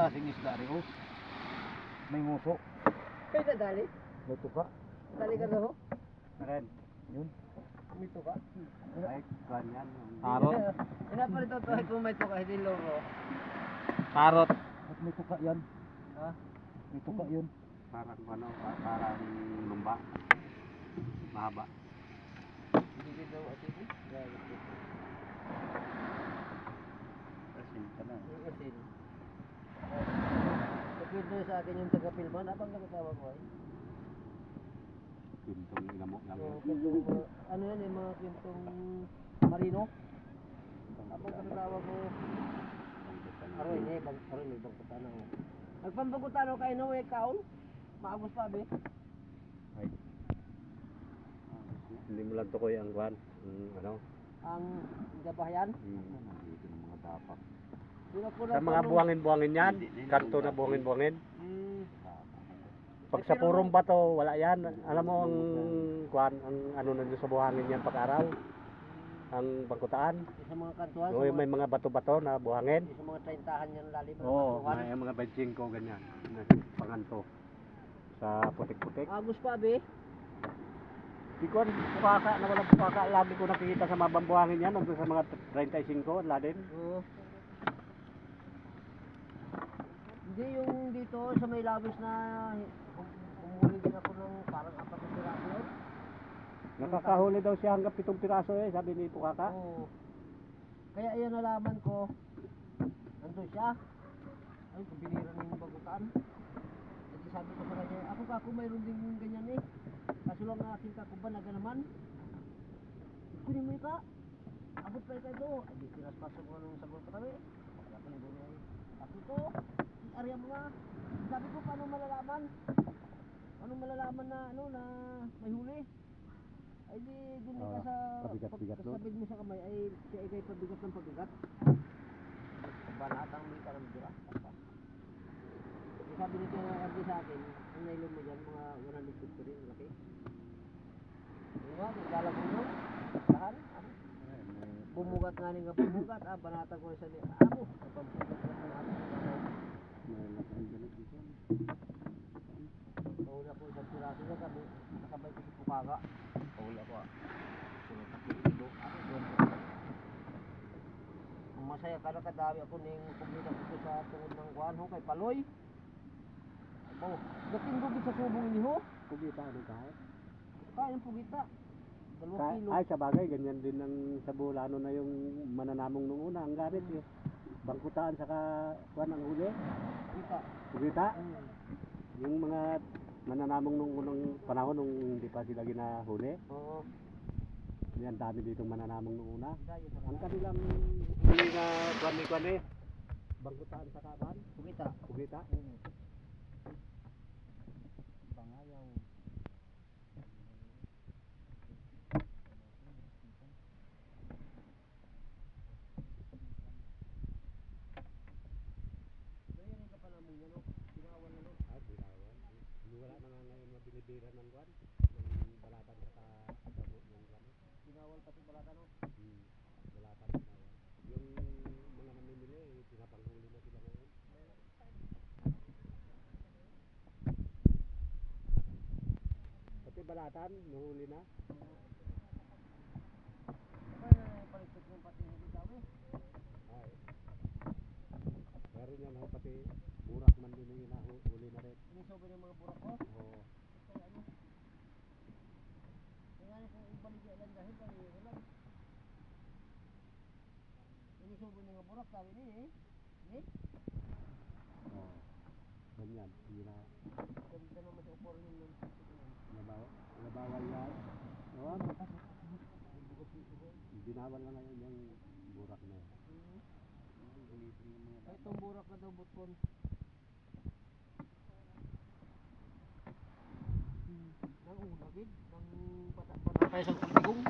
klaseng isda rin, oh. May nguso. Kaya nadali? May tuka. Dali ka daw? Ren, yun. May tuka? Ay, ganyan. Tarot. Pinapalito to kung may tuka, hindi loro. Tarot. At may tuka yan. Ha? May tuka yun. Parang ano, parang lumba. Mahaba. Hindi dito asin? Asin ka na. Asin. Kapito sa akin yung taga-pilman, abang nakatawag ko ay. Pintong inamo lang. Kwentong, ano yan, yung mga kwentong marino. Abang nakatawag ko. Aroy, may bangkutan ako. Nagpambangkutan ako kayo na, way kaon. Maagos pa, be. Ay. Hindi mo lang tukoy ang kwan. Ano? Ang gabahayan. Dito ng mga dapak. Sa Sa mga buhangin-buhangin yan. Kanto na buhangin-buhangin. Pag sa purong bato, wala yan. Alam mo ang kwan, ang ano nandiyo sa buhangin yan pag-araw. Ang bangkutaan. Sa mga kantuan. O may mga bato-bato na buhangin. Sa mga 30-han yan lalim. Oo, may mga 25 ganyan. Panganto. Sa putik-putik. Agos pa, be. Di ko pukaka, na walang pukaka. Lagi ko nakikita sa mga buhangin yan. Nandun sa mga 35, ladin. Oo. Hindi yung dito sa may labis na umuli din ako ng parang 4 na piraso yun. Nakakahuli daw siya hanggang 7 piraso eh, sabi ni Pukaka. Oo. Kaya yan nalaman ko. Nandun siya. Ay, binira na yung bagutan. At sabi ko sa kanya, ako kako mayroon din ganyan eh. Kaso lang ang aking kakuba na ganaman. Kunin mo ka. Abot pa ikaw ito. Ay, di pinaspasok ko nung sagot kami. Kaya ko nang ganyan. Ako ito. Arya mo nga. Sabi ko, paano malalaman? Paano malalaman na ano na may huli? Ay di dun ka sa pabigat-bigat no? Kasabid mo sa kamay ay siya ikay pabigat ng pabigat. Banatang may karang dira. Sabi nito yung kardi sa akin, ang nailon mo dyan, mga 150 rin, laki. Diba, naglalabong mo. Tahan, ano? Bumugat nga nga bumugat, banatang ko sa niya. Amo, nagpampugat na natin. Paula ko isang piraso na kami, nakabay ko si Pukaka. Paula ko sunod na kilo. Ang masaya ka nakadawi ako ning kumita dito sa tungod ng kuhan ho kay Paloy. Oh, dating gubit sa subong ini ho. Pugita ano kahit? Kaya ng pugita. 2 kilo. Ay sa bagay, ganyan din ang sa Bulano na yung mananamong nung una, ang gamit eh. Bangkutaan saka kuhan ang huli. Pugita. Pugita? Yung mga mananamong nung unang panahon nung hindi pa sila ginahuli. Oo. Yan dami ditong mananamong nung una. Dayo sa Ang kanilang huli na kuhan eh. Bangkutaan sa kapan? pugita. Pugita? Bangayaw. Gaya rin ka pa namin yan, no? Binawan na, no? Ah, binawan. Wala na nga ngayon mabinibira ng kuhan. Ng balatan sa damo ng kuhan. Binawal pati balata, no? Balatan binawan. Yung mga namimili, pinapanghuli na sila ngayon. Pati balatan, nahuli na. Kaya paligtad yung pati hindi kami. Ay. Meron yan, pati burak man din yung nahuli na rin. Inisobo yung mga burak ko. Oo. Kaya ano? Kaya nga kung ibalik yan lang dahil kami lang. Inisobo yung mga burak sabi ni eh. Ni? Oo. Ganyan, hindi na Ganda naman sa upor yun. nabawal yan. Oo. Binawal na ngayon yung burak na yan. Ay, itong burak na daw butkon. Nang ulagid, nang patapay sa kuligong.